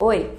Oi,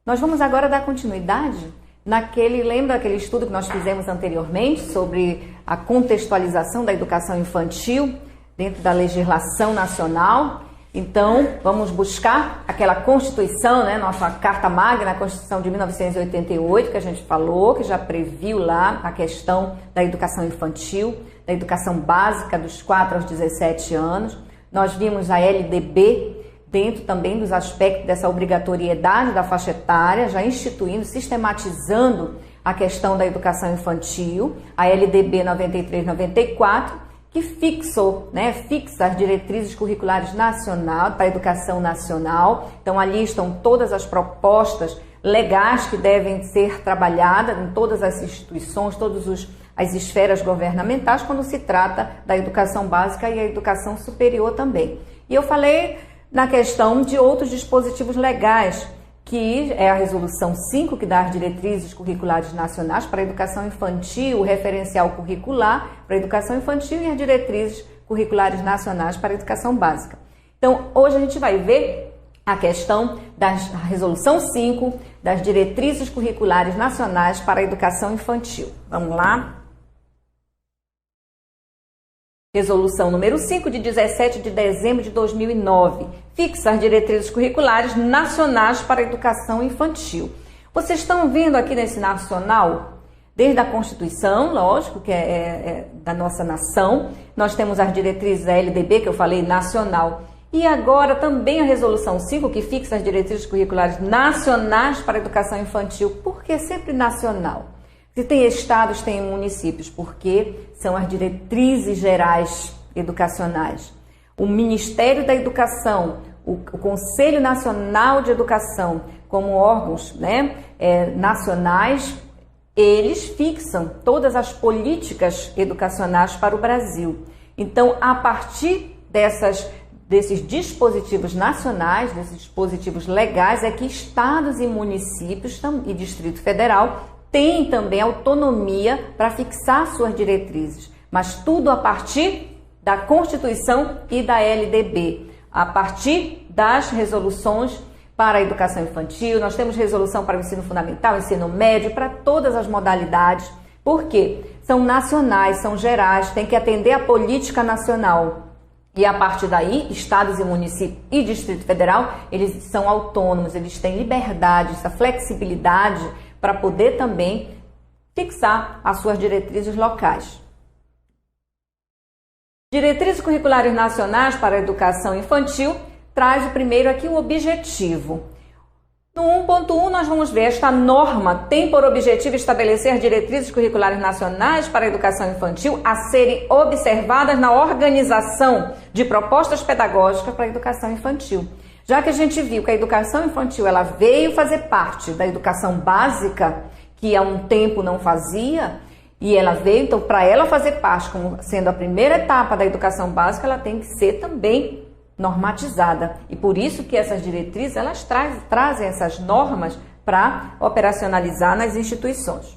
nós vamos agora dar continuidade lembra aquele estudo que nós fizemos anteriormente sobre a contextualização da educação infantil dentro da legislação nacional? Então, vamos buscar aquela Constituição, né, nossa Carta Magna, a Constituição de 1988, que a gente falou, que já previu lá a questão da educação infantil, da educação básica dos 4 aos 17 anos. Nós vimos a LDB dentro também dos aspectos dessa obrigatoriedade da faixa etária, já instituindo, sistematizando a questão da educação infantil, a LDB 93-94, que fixa as diretrizes curriculares nacional, para a educação nacional. Então, ali estão todas as propostas legais que devem ser trabalhadas em todas as instituições, todas as esferas governamentais, quando se trata da educação básica e a educação superior também. E eu falei na questão de outros dispositivos legais, que é a Resolução 5, que dá as diretrizes curriculares nacionais para a educação infantil, o referencial curricular para a educação infantil e as diretrizes curriculares nacionais para a educação básica. Então, hoje a gente vai ver a questão da Resolução 5, das diretrizes curriculares nacionais para a educação infantil. Vamos lá? Resolução número 5, de 17 de dezembro de 2009, fixa as diretrizes curriculares nacionais para a educação infantil. Vocês estão vendo aqui nesse nacional, desde a Constituição, lógico, que é da nossa nação, nós temos as diretrizes da LDB, que eu falei, nacional, e agora também a Resolução 5, que fixa as diretrizes curriculares nacionais para a educação infantil. Por que sempre nacional? Se tem estados, tem municípios, porque são as diretrizes gerais educacionais. O Ministério da Educação, o Conselho Nacional de Educação, como órgãos nacionais, eles fixam todas as políticas educacionais para o Brasil. Então, a partir desses dispositivos nacionais, desses dispositivos legais, é que estados e municípios e Distrito Federal tem também autonomia para fixar suas diretrizes, mas tudo a partir da Constituição e da LDB, a partir das resoluções para a educação infantil. Nós temos resolução para o ensino fundamental, ensino médio, para todas as modalidades, porque são nacionais, são gerais, tem que atender à política nacional. E a partir daí, estados e municípios e Distrito Federal, eles são autônomos, eles têm liberdade, essa flexibilidade para poder também fixar as suas diretrizes locais. Diretrizes curriculares nacionais para a educação infantil traz o primeiro aqui o objetivo. No 1.1 nós vamos ver, esta norma tem por objetivo estabelecer diretrizes curriculares nacionais para a educação infantil a serem observadas na organização de propostas pedagógicas para a educação infantil. Já que a gente viu que a educação infantil ela veio fazer parte da educação básica, que há um tempo não fazia, e ela veio, então, para ela fazer parte, como sendo a primeira etapa da educação básica, ela tem que ser também normatizada. E por isso que essas diretrizes, elas trazem essas normas para operacionalizar nas instituições.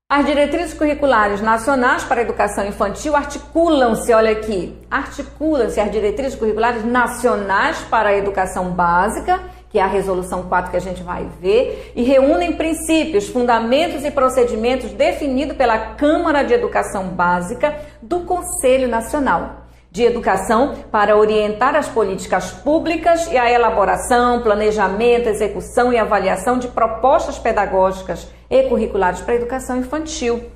As diretrizes curriculares nacionais para a educação infantil articulam-se, olha aqui, articulam-se as diretrizes curriculares nacionais para a educação básica, que é a Resolução 4 que a gente vai ver, e reúnem princípios, fundamentos e procedimentos definidos pela Câmara de Educação Básica do Conselho Nacional de Educação para orientar as políticas públicas e a elaboração, planejamento, execução e avaliação de propostas pedagógicas e curriculares para a educação infantil.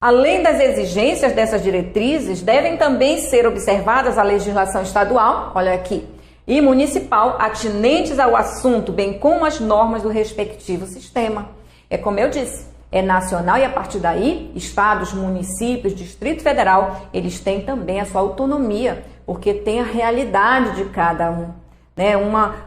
Além das exigências dessas diretrizes, devem também ser observadas a legislação estadual, olha aqui, e municipal, atinentes ao assunto, bem como as normas do respectivo sistema. É como eu disse, é nacional e a partir daí, estados, municípios, Distrito Federal, eles têm também a sua autonomia, porque tem a realidade de cada um.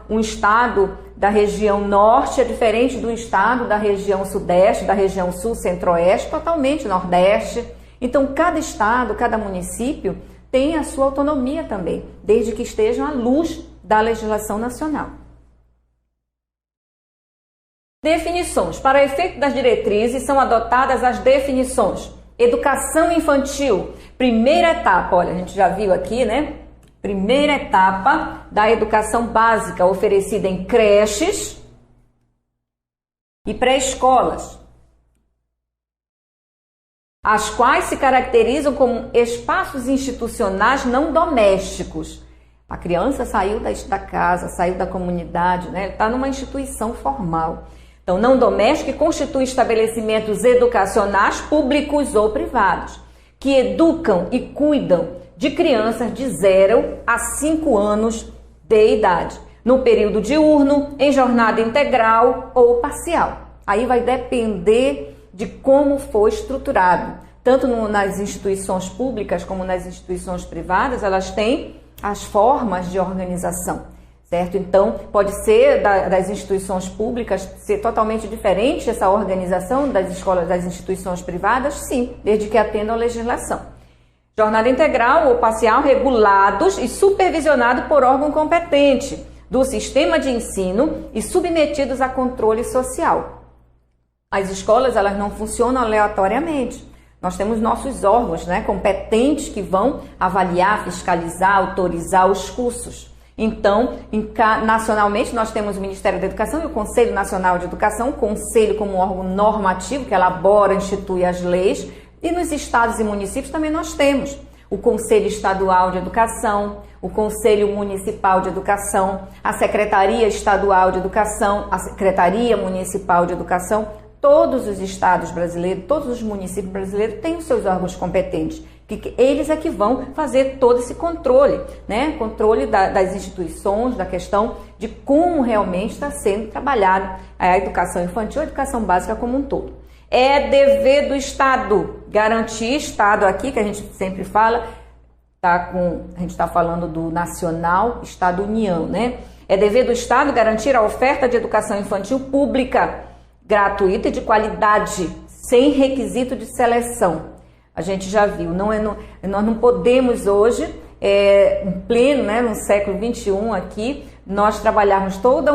Um estado da região norte é diferente do estado da região sudeste, da região sul, centro-oeste, totalmente nordeste. Então, cada estado, cada município tem a sua autonomia também, desde que estejam à luz da legislação nacional. Definições. Para efeito das diretrizes, são adotadas as definições. Educação infantil, primeira etapa, olha, a gente já viu aqui, né? Primeira etapa da educação básica oferecida em creches e pré-escolas, as quais se caracterizam como espaços institucionais não domésticos. A criança saiu da casa, saiu da comunidade, né? Está numa instituição formal. Então, não doméstico, que constitui estabelecimentos educacionais públicos ou privados, que educam e cuidam de crianças de 0 a 5 anos de idade, no período diurno, em jornada integral ou parcial. Aí vai depender de como for estruturado. Tanto nas instituições públicas como nas instituições privadas, elas têm as formas de organização, certo? Então, pode ser das instituições públicas ser totalmente diferente essa organização das escolas, das instituições privadas? Sim, desde que atendam à legislação. Jornada integral ou parcial regulados e supervisionados por órgão competente do sistema de ensino e submetidos a controle social. As escolas, elas não funcionam aleatoriamente. Nós temos nossos órgãos, né, competentes que vão avaliar, fiscalizar, autorizar os cursos. Então, nacionalmente, nós temos o Ministério da Educação e o Conselho Nacional de Educação, o Conselho como órgão normativo que elabora, institui as leis. E nos estados e municípios também nós temos o Conselho Estadual de Educação, o Conselho Municipal de Educação, a Secretaria Estadual de Educação, a Secretaria Municipal de Educação. Todos os estados brasileiros, todos os municípios brasileiros têm os seus órgãos competentes, que eles é que vão fazer todo esse controle, né? Controle das instituições, da questão de como realmente está sendo trabalhada a educação infantil, a educação básica como um todo. É dever do Estado garantir, Estado aqui, que a gente sempre fala, a gente está falando do nacional, Estado-União, né? É dever do Estado garantir a oferta de educação infantil pública, gratuita e de qualidade, sem requisito de seleção. A gente já viu, nós não podemos hoje, em pleno, né, no século XXI aqui, nós trabalharmos todo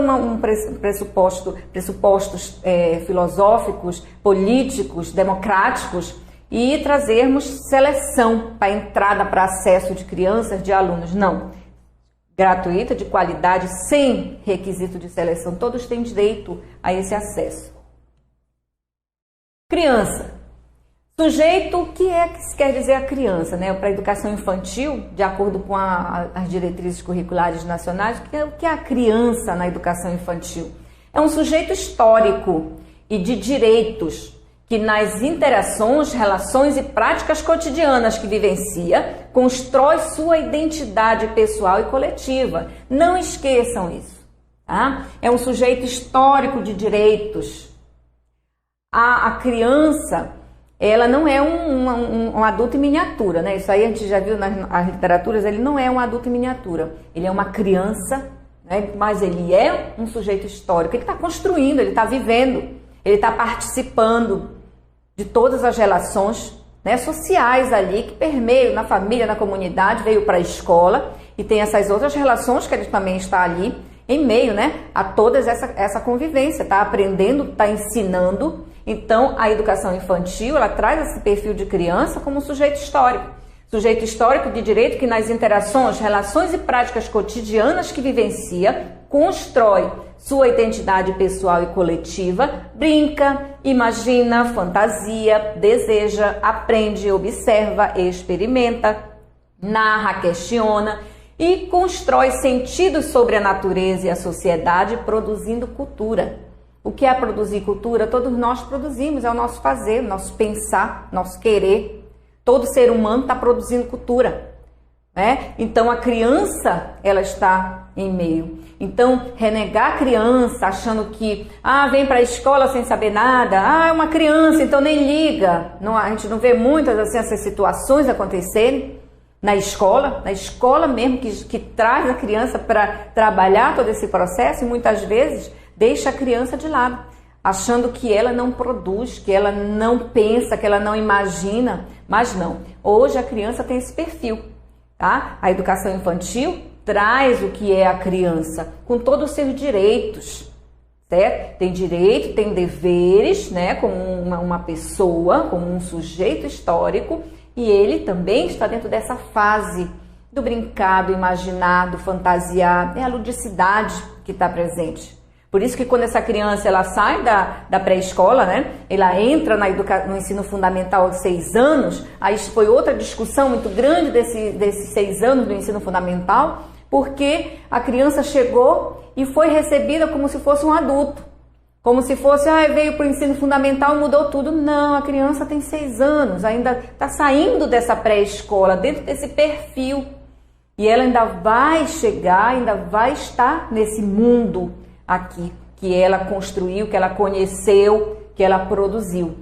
pressupostos filosóficos, políticos, democráticos e trazermos seleção para entrada, para acesso de crianças, de alunos. Não. Gratuita, de qualidade, sem requisito de seleção. Todos têm direito a esse acesso. Criança. Sujeito, o que se quer dizer a criança, né? Para a educação infantil, de acordo com as diretrizes curriculares nacionais, o que é a criança na educação infantil? É um sujeito histórico e de direitos, que nas interações, relações e práticas cotidianas que vivencia, constrói sua identidade pessoal e coletiva. Não esqueçam isso, tá? É um sujeito histórico de direitos. A criança, ela não é um adulto em miniatura, né? Isso aí a gente já viu nas literaturas, ele não é um adulto em miniatura. Ele é uma criança, né? Mas ele é um sujeito histórico. Ele está construindo, ele está vivendo, ele está participando de todas as relações, né, sociais ali, que permeiam na família, na comunidade, veio para a escola e tem essas outras relações que ele também está ali em meio, né, a toda essa convivência, está aprendendo, está ensinando. Então, a educação infantil, ela traz esse perfil de criança como um sujeito histórico de direito que nas interações, relações e práticas cotidianas que vivencia, constrói sua identidade pessoal e coletiva, brinca, imagina, fantasia, deseja, aprende, observa, experimenta, narra, questiona e constrói sentidos sobre a natureza e a sociedade, produzindo cultura. O que é produzir cultura? Todos nós produzimos, é o nosso fazer, o nosso pensar, nosso querer. Todo ser humano está produzindo cultura, né? Então a criança, ela está em meio. Então renegar a criança achando que vem para a escola sem saber nada, é uma criança, então nem liga. Não, a gente não vê muitas assim, essas situações acontecerem na escola mesmo que traz a criança para trabalhar todo esse processo e muitas vezes deixa a criança de lado, achando que ela não produz, que ela não pensa, que ela não imagina, mas não. Hoje a criança tem esse perfil, tá? A educação infantil traz o que é a criança, com todos os seus direitos, certo? Tem direito, tem deveres, né? Como uma pessoa, como um sujeito histórico, e ele também está dentro dessa fase do brincar, do imaginar, do fantasiar, é a ludicidade que está presente. Por isso que quando essa criança ela sai da pré-escola, né, ela entra no ensino fundamental aos 6 anos, aí foi outra discussão muito grande desses 6 anos do ensino fundamental, porque a criança chegou e foi recebida como se fosse um adulto. Como se fosse, veio para o ensino fundamental, mudou tudo. Não, a criança tem 6 anos, ainda está saindo dessa pré-escola, dentro desse perfil. E ela ainda vai chegar, ainda vai estar nesse mundo aqui, que ela construiu, que ela conheceu, que ela produziu.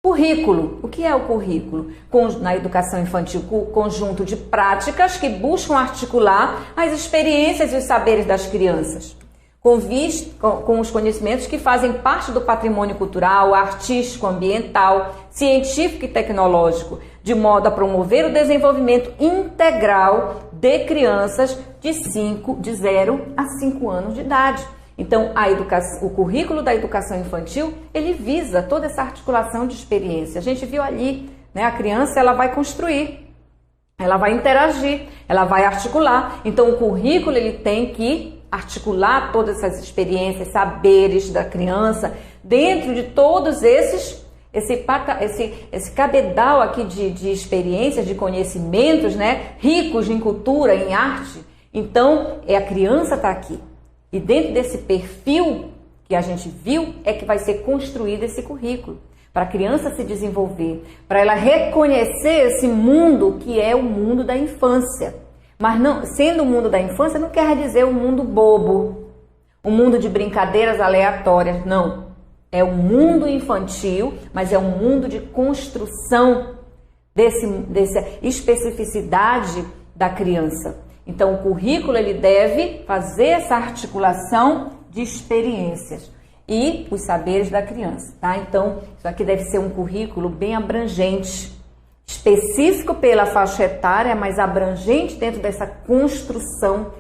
Currículo. O que é o currículo? Na educação infantil, conjunto de práticas que buscam articular as experiências e os saberes das crianças, com os conhecimentos que fazem parte do patrimônio cultural, artístico, ambiental, científico e tecnológico, de modo a promover o desenvolvimento integral de crianças de 0 a 5 anos de idade. Então, o currículo da educação infantil, ele visa toda essa articulação de experiência. A gente viu ali, né, a criança ela vai construir, ela vai interagir, ela vai articular. Então, o currículo ele tem que articular todas essas experiências, saberes da criança, dentro de todos esse cabedal aqui de experiências, de conhecimentos, né, ricos em cultura, em arte. Então, a criança está aqui. E dentro desse perfil que a gente viu, é que vai ser construído esse currículo, para a criança se desenvolver, para ela reconhecer esse mundo que é o mundo da infância. Mas não, sendo o mundo da infância, não quer dizer um mundo bobo, um mundo de brincadeiras aleatórias, não. É um mundo infantil, mas é um mundo de construção dessa especificidade da criança. Então, o currículo ele deve fazer essa articulação de experiências e os saberes da criança, tá? Então, isso aqui deve ser um currículo bem abrangente, específico pela faixa etária, mas abrangente dentro dessa construção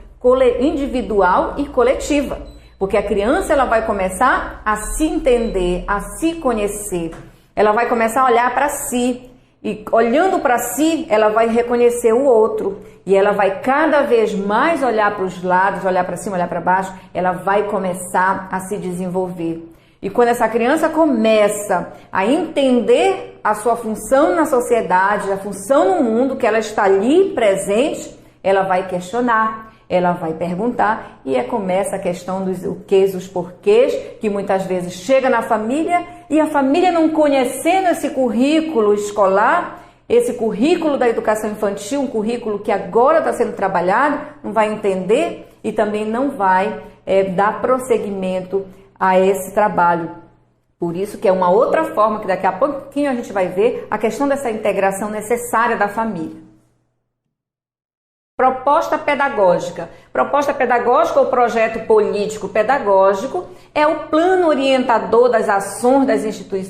individual e coletiva. Porque a criança ela vai começar a se entender, a se conhecer. Ela vai começar a olhar para si. E olhando para si, ela vai reconhecer o outro. E ela vai cada vez mais olhar para os lados, olhar para cima, olhar para baixo. Ela vai começar a se desenvolver. E quando essa criança começa a entender a sua função na sociedade, a função no mundo, que ela está ali presente, ela vai questionar, ela vai perguntar, e começa a questão dos o quês, os porquês, que muitas vezes chega na família, e a família não conhecendo esse currículo escolar, esse currículo da educação infantil, um currículo que agora está sendo trabalhado, não vai entender e também não vai dar prosseguimento a esse trabalho. Por isso que é uma outra forma que daqui a pouquinho a gente vai ver a questão dessa integração necessária da família. Proposta pedagógica. Proposta pedagógica ou projeto político-pedagógico é o plano orientador das ações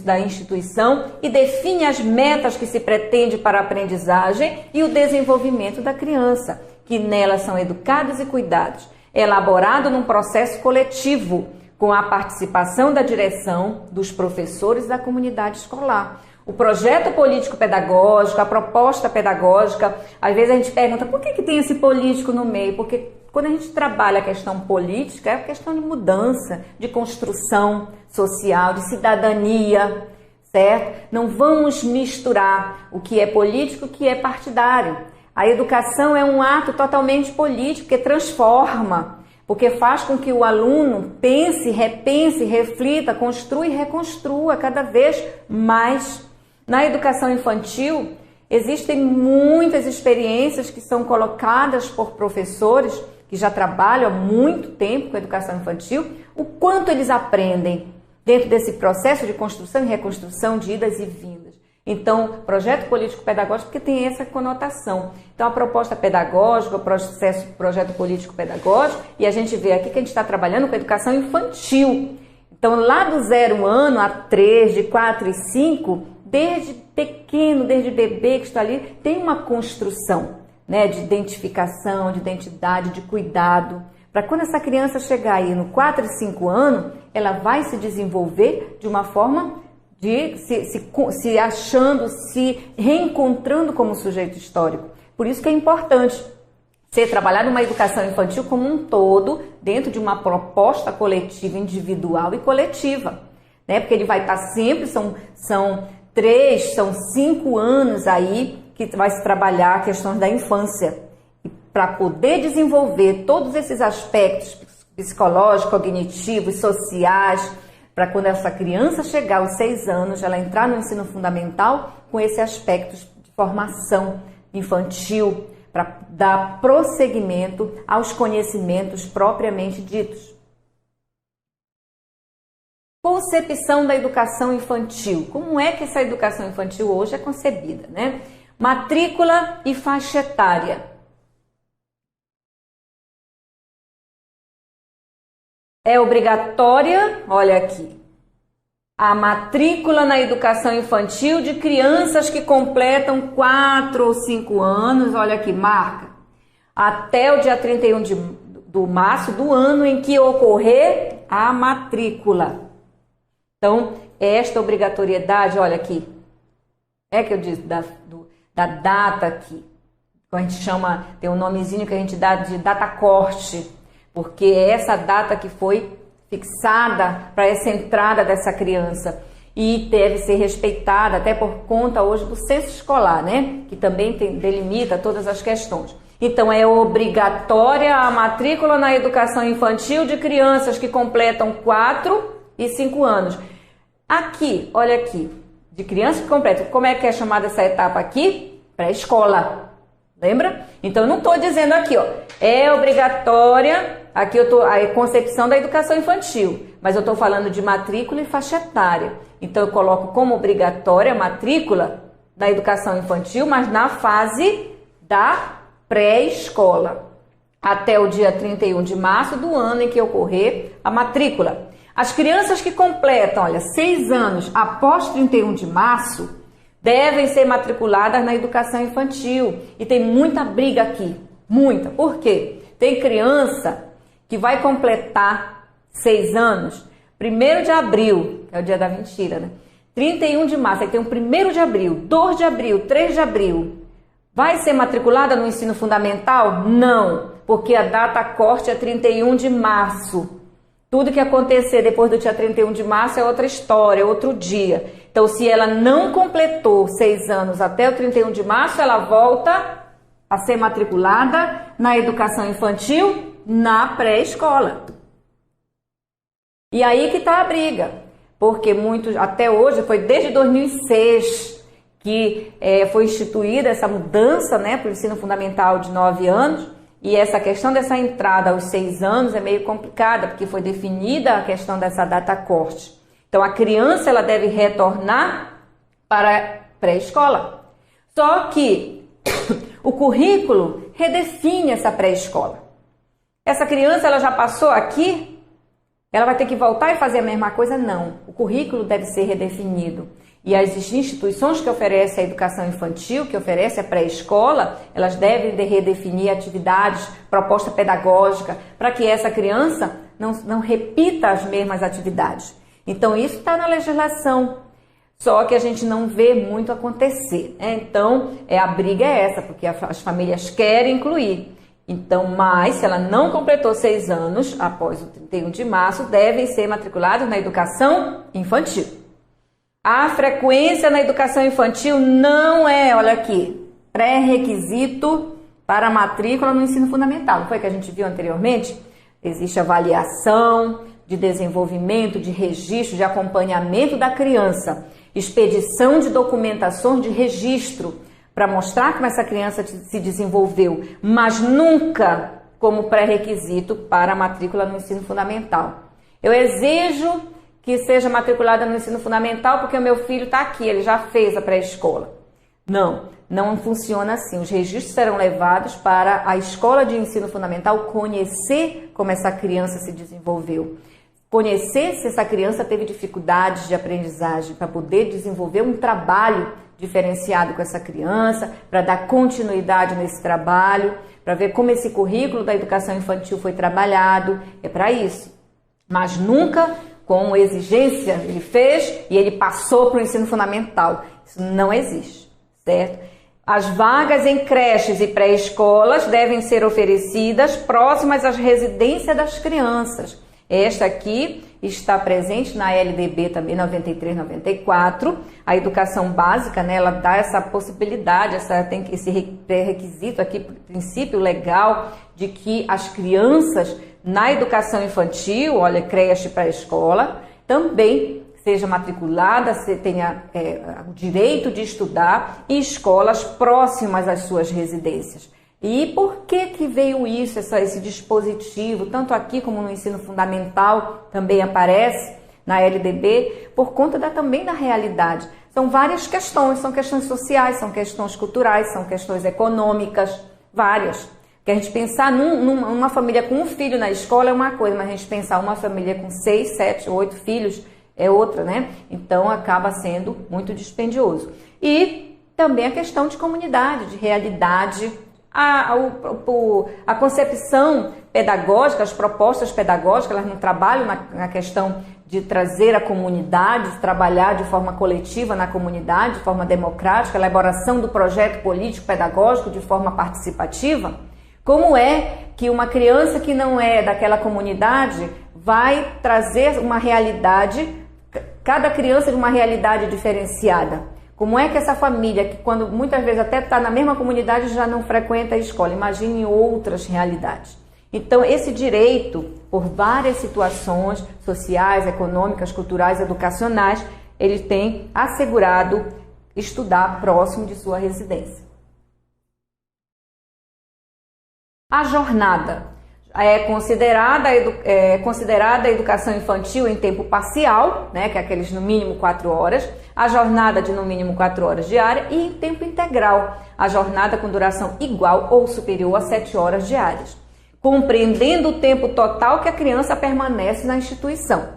da instituição e define as metas que se pretende para a aprendizagem e o desenvolvimento da criança, que nelas são educados e cuidados. É elaborado num processo coletivo, com a participação da direção, dos professores da comunidade escolar. O projeto político-pedagógico, a proposta pedagógica, às vezes a gente pergunta por que tem esse político no meio? Porque quando a gente trabalha a questão política, é a questão de mudança, de construção social, de cidadania, certo? Não vamos misturar o que é político e o que é partidário. A educação é um ato totalmente político, que transforma, porque faz com que o aluno pense, repense, reflita, construa e reconstrua cada vez mais. Na educação infantil, existem muitas experiências que são colocadas por professores que já trabalham há muito tempo com a educação infantil, o quanto eles aprendem dentro desse processo de construção e reconstrução de idas e vindas. Então, projeto político-pedagógico, porque tem essa conotação. Então, a proposta pedagógica, o projeto político-pedagógico, e a gente vê aqui que a gente está trabalhando com a educação infantil. Então, lá do 0 ano a 3, de 4 e 5, desde pequeno, desde bebê que está ali, tem uma construção, né, de identificação, de identidade, de cuidado. Para quando essa criança chegar aí no 4 e 5 anos, ela vai se desenvolver de uma forma de se achando, se reencontrando como sujeito histórico. Por isso que é importante ser trabalhado uma educação infantil como um todo, dentro de uma proposta coletiva, individual e coletiva, né? Porque ele vai estar sempre, são 5 anos aí que vai se trabalhar questões da infância. E para poder desenvolver todos esses aspectos psicológicos, cognitivos, sociais, para quando essa criança chegar aos 6 anos, ela entrar no ensino fundamental com esse aspecto de formação infantil, para dar prosseguimento aos conhecimentos propriamente ditos. Concepção da educação infantil. Como é que essa educação infantil hoje é concebida, né? Matrícula e faixa etária. É obrigatória, olha aqui, a matrícula na educação infantil de crianças que completam 4 ou 5 anos, olha aqui, marca, até o dia 31 de março do ano em que ocorrer a matrícula. Então, esta obrigatoriedade, olha aqui, é que eu disse da data aqui, que a gente chama, tem um nomezinho que a gente dá de data corte, porque é essa data que foi fixada para essa entrada dessa criança e deve ser respeitada até por conta hoje do censo escolar, né? Que também delimita todas as questões. Então é obrigatória a matrícula na educação infantil de crianças que completam 4 e 5 anos. Aqui, olha aqui, de crianças que completam, como é que é chamada essa etapa aqui? Pré-escola. Lembra? Então eu não estou dizendo aqui, ó, é obrigatória. Aqui eu estou a concepção da educação infantil, mas eu estou falando de matrícula e faixa etária. Então eu coloco como obrigatória a matrícula na educação infantil, mas na fase da pré-escola, até o dia 31 de março do ano em que ocorrer a matrícula. As crianças que completam, olha, 6 anos após 31 de março, devem ser matriculadas na educação infantil. E tem muita briga aqui, muita. Por quê? Tem criança que vai completar 6 anos, 1º de abril, que é o dia da mentira, né? 31 de março, aí tem o 1º de abril, 2 de abril, 3 de abril. Vai ser matriculada no ensino fundamental? Não, porque a data corte é 31 de março. Tudo que acontecer depois do dia 31 de março é outra história, é outro dia. Então, se ela não completou 6 anos até o 31 de março, ela volta a ser matriculada na educação infantil, na pré-escola. E aí que está a briga, porque muitos, até hoje, foi desde 2006 que foi instituída essa mudança, né, para o ensino fundamental de 9 anos, e essa questão dessa entrada aos 6 anos é meio complicada, porque foi definida a questão dessa data corte. Então, a criança ela deve retornar para a pré-escola. Só que o currículo redefine essa pré-escola. Essa criança ela já passou aqui, ela vai ter que voltar e fazer a mesma coisa? Não. O currículo deve ser redefinido. E as instituições que oferecem a educação infantil, que oferecem a pré-escola, elas devem redefinir atividades, proposta pedagógica, para que essa criança não repita as mesmas atividades. Então, isso está na legislação, só que a gente não vê muito acontecer, né? Então, a briga é essa, porque as famílias querem incluir. Então, mas se ela não completou 6 anos, após o 31 de março, devem ser matriculados na educação infantil. A frequência na educação infantil não é, olha aqui, pré-requisito para a matrícula no ensino fundamental. Não foi que a gente viu anteriormente? Existe avaliação de desenvolvimento, de registro, de acompanhamento da criança, expedição de documentações de registro, para mostrar como essa criança se desenvolveu, mas nunca como pré-requisito para a matrícula no ensino fundamental. Eu exijo que seja matriculada no ensino fundamental porque o meu filho está aqui, ele já fez a pré-escola. Não funciona assim. Os registros serão levados para a escola de ensino fundamental conhecer como essa criança se desenvolveu. Conhecer se essa criança teve dificuldades de aprendizagem para poder desenvolver um trabalho diferenciado com essa criança, para dar continuidade nesse trabalho, para ver como esse currículo da educação infantil foi trabalhado, é para isso. Mas nunca como exigência, ele fez e ele passou para o ensino fundamental. Isso não existe, certo? As vagas em creches e pré-escolas devem ser oferecidas próximas às residências das crianças. Esta aqui está presente na LDB também 93/94. A educação básica, né, ela dá essa possibilidade, tem esse requisito aqui, princípio legal de que as crianças na educação infantil, olha, creche para a escola, também seja matriculada, tenha o direito de estudar em escolas próximas às suas residências. E por que veio isso, esse dispositivo, tanto aqui como no ensino fundamental também aparece na LDB, por conta também da realidade. São várias questões, são questões sociais, são questões culturais, são questões econômicas, várias. Que a gente pensar numa família com um filho na escola é uma coisa, mas a gente pensar uma família com 6, 7, 8 filhos é outra, né? Então acaba sendo muito dispendioso. E também a questão de comunidade, de realidade, a concepção pedagógica, as propostas pedagógicas, elas não trabalham na questão de trazer a comunidade, de trabalhar de forma coletiva na comunidade, de forma democrática, a elaboração do projeto político pedagógico de forma participativa. Como é que uma criança que não é daquela comunidade vai trazer uma realidade, cada criança de uma realidade diferenciada? Como é que essa família, que quando muitas vezes até está na mesma comunidade, já não frequenta a escola? Imagine outras realidades. Então, esse direito, por várias situações sociais, econômicas, culturais, educacionais, ele tem assegurado estudar próximo de sua residência. A jornada é considerada a educação infantil em tempo parcial, né, que é aqueles no mínimo 4 horas, a jornada de no mínimo 4 horas diária e em tempo integral, a jornada com duração igual ou superior a 7 horas diárias, compreendendo o tempo total que a criança permanece na instituição,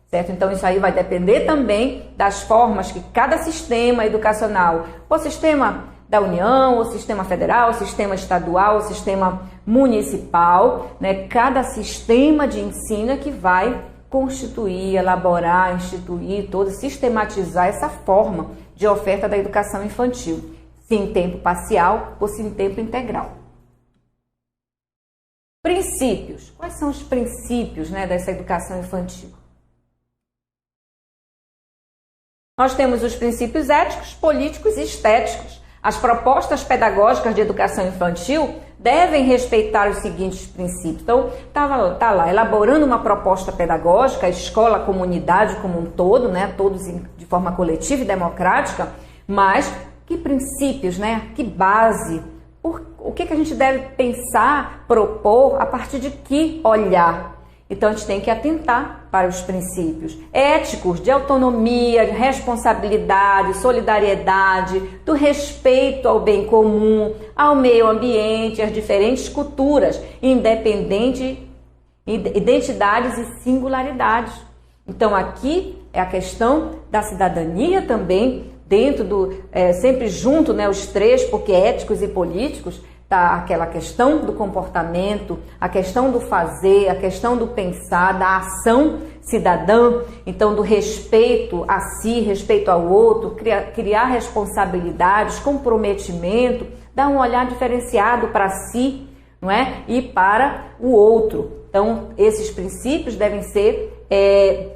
certo? Então isso aí vai depender também das formas que cada sistema educacional, o sistema da União, o sistema federal, o sistema estadual, o sistema municipal, né? Cada sistema de ensino é que vai constituir, elaborar, instituir, sistematizar essa forma de oferta da educação infantil, se em tempo parcial ou se em tempo integral. Princípios. Quais são os princípios, né, dessa educação infantil? Nós temos os princípios éticos, políticos e estéticos. As propostas pedagógicas de educação infantil devem respeitar os seguintes princípios. Então, tá lá, elaborando uma proposta pedagógica, a escola, a comunidade como um todo, né, todos de forma coletiva e democrática, mas que princípios, né, que base, o que a gente deve pensar, propor, a partir de que olhar? Então, a gente tem que atentar para os princípios éticos de autonomia, de responsabilidade, solidariedade, do respeito ao bem comum, ao meio ambiente, às diferentes culturas, identidades e singularidades. Então, aqui é a questão da cidadania também, dentro sempre junto, né, os três, porque éticos e políticos, tá aquela questão do comportamento, a questão do fazer, a questão do pensar, da ação cidadã, então do respeito a si, respeito ao outro, criar responsabilidades, comprometimento, dar um olhar diferenciado para si, não é? E para o outro. Então, esses princípios devem ser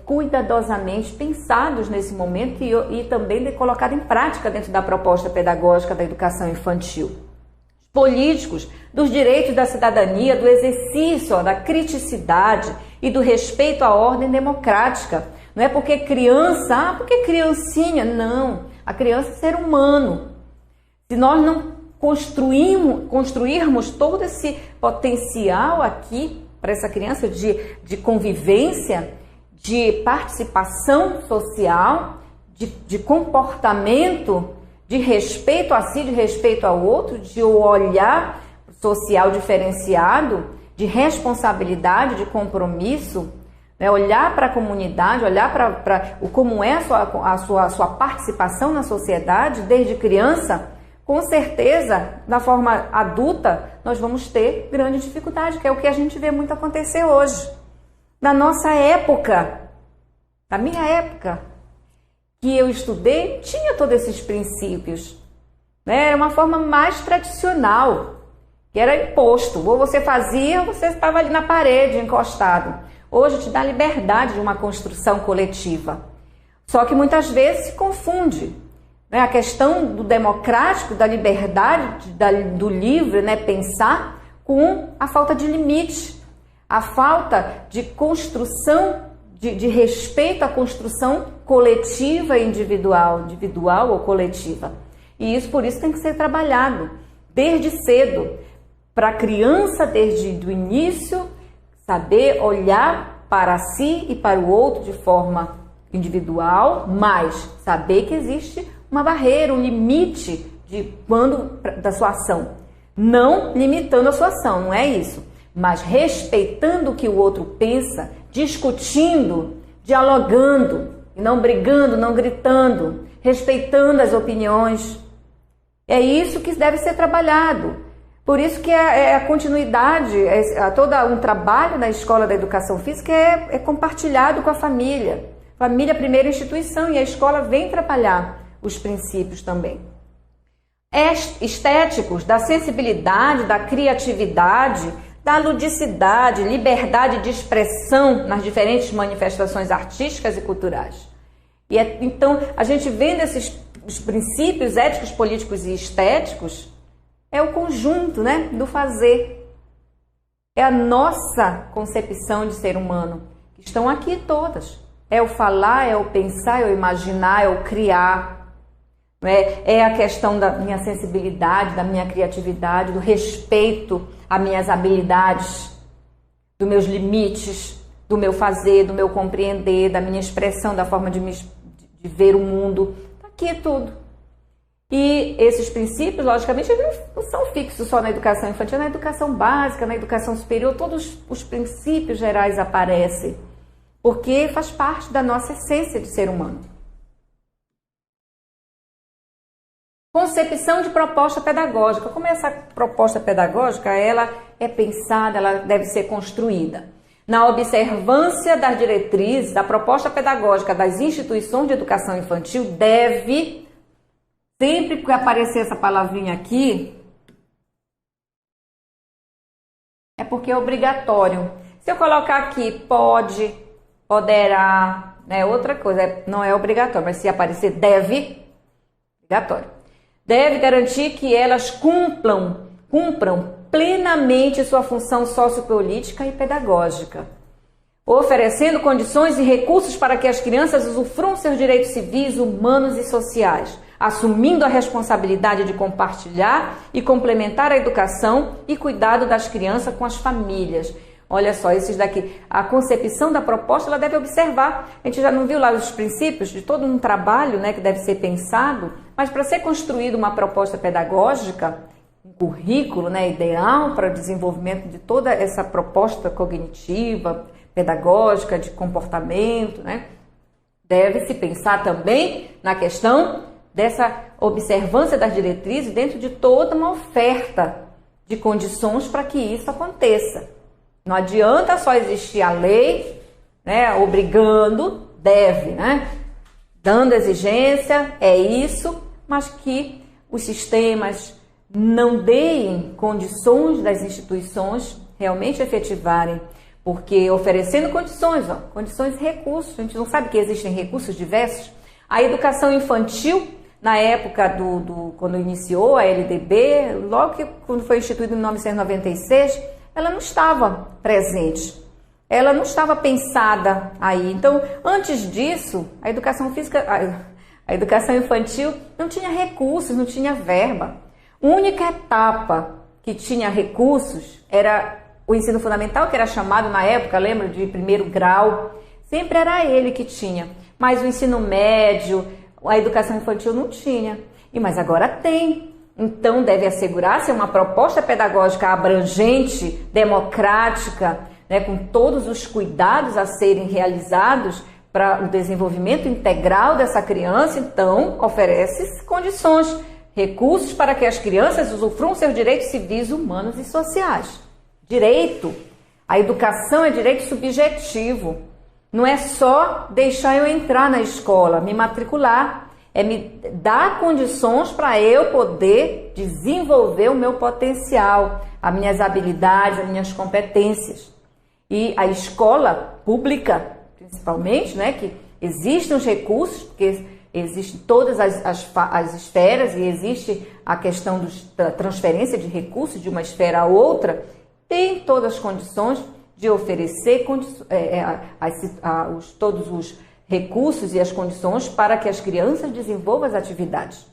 cuidadosamente pensados nesse momento e também colocados em prática dentro da proposta pedagógica da educação infantil. Políticos, dos direitos da cidadania, do exercício da criticidade e do respeito à ordem democrática. Não é porque criança, porque criancinha, não. A criança é ser humano. Se nós não construirmos todo esse potencial aqui para essa criança de convivência, de participação social, de comportamento, de respeito a si, de respeito ao outro, de olhar social diferenciado, de responsabilidade, de compromisso, né? Olhar para a comunidade, olhar para como é a sua participação na sociedade desde criança, com certeza, na forma adulta, nós vamos ter grande dificuldade, que é o que a gente vê muito acontecer hoje. Na nossa época, Da minha época, que eu estudei, tinha todos esses princípios. Né? Era uma forma mais tradicional, que era imposto. Ou você fazia, ou você estava ali na parede, encostado. Hoje te dá liberdade de uma construção coletiva. Só que muitas vezes se confunde, né? A questão do democrático, da liberdade, do livre, né? Pensar, com a falta de limite, a falta de construção, de respeito à construção coletiva e individual ou coletiva. E isso, por isso, tem que ser trabalhado desde cedo, para a criança, desde o início, saber olhar para si e para o outro de forma individual, mas saber que existe uma barreira, um limite da sua ação. Não limitando a sua ação, não é isso, mas respeitando o que o outro pensa, discutindo, dialogando, e não brigando, não gritando, respeitando as opiniões. É isso que deve ser trabalhado. Por isso que a continuidade, todo um trabalho na escola da educação física é compartilhado com a família. Família, primeira instituição, e a escola vem trabalhar os princípios também. Estéticos, da sensibilidade, da criatividade, da ludicidade, liberdade de expressão nas diferentes manifestações artísticas e culturais. Então, a gente vendo os princípios éticos, políticos e estéticos, é o conjunto, né, do fazer. É a nossa concepção de ser humano, que estão aqui todas. É o falar, é o pensar, é o imaginar, é o criar. É a questão da minha sensibilidade, da minha criatividade, do respeito às minhas habilidades, dos meus limites, do meu fazer, do meu compreender, da minha expressão, da forma de ver o mundo. Está aqui tudo. E esses princípios, logicamente, eles não são fixos só na educação infantil, na educação básica, na educação superior, todos os princípios gerais aparecem, porque faz parte da nossa essência de ser humano. Concepção de proposta pedagógica. Como essa proposta pedagógica, ela é pensada, ela deve ser construída na observância das diretrizes, da proposta pedagógica das instituições de educação infantil, deve, sempre que aparecer essa palavrinha aqui, é porque é obrigatório. Se eu colocar aqui pode, poderá, né, outra coisa, não é obrigatório, mas se aparecer deve, obrigatório. Deve garantir que elas cumpram plenamente sua função sociopolítica e pedagógica, oferecendo condições e recursos para que as crianças usufruam seus direitos civis, humanos e sociais, assumindo a responsabilidade de compartilhar e complementar a educação e cuidado das crianças com as famílias. Olha só, esses daqui, a concepção da proposta, ela deve observar. A gente já não viu lá os princípios de todo um trabalho, né, que deve ser pensado, mas para ser construída uma proposta pedagógica, um currículo, né, ideal para o desenvolvimento de toda essa proposta cognitiva, pedagógica, de comportamento, né, deve-se pensar também na questão dessa observância das diretrizes dentro de toda uma oferta de condições para que isso aconteça. Não adianta só existir a lei, né, obrigando, deve, né, dando exigência, é isso, mas que os sistemas não deem condições das instituições realmente efetivarem, porque oferecendo condições, condições e recursos, a gente não sabe que existem recursos diversos. A educação infantil, na época quando iniciou a LDB, logo que quando foi instituído em 1996, ela não estava presente, ela não estava pensada aí. Então, antes disso, a educação física, a educação infantil não tinha recursos, não tinha verba. A única etapa que tinha recursos era o ensino fundamental, que era chamado na época, lembra, de primeiro grau, sempre era ele que tinha. Mas o ensino médio, a educação infantil não tinha. Mas agora tem. Então, deve assegurar-se uma proposta pedagógica abrangente, democrática, né, com todos os cuidados a serem realizados para o desenvolvimento integral dessa criança. Então, oferece condições, recursos para que as crianças usufruam seus direitos civis, humanos e sociais. Direito. A educação é direito subjetivo. Não é só deixar eu entrar na escola, me matricular, é me dar condições para eu poder desenvolver o meu potencial, as minhas habilidades, as minhas competências. E a escola pública, principalmente, né, que existem os recursos, porque existem todas as esferas e existe a questão da transferência de recursos de uma esfera a outra, tem todas as condições de oferecer todos os recursos e as condições para que as crianças desenvolvam as atividades.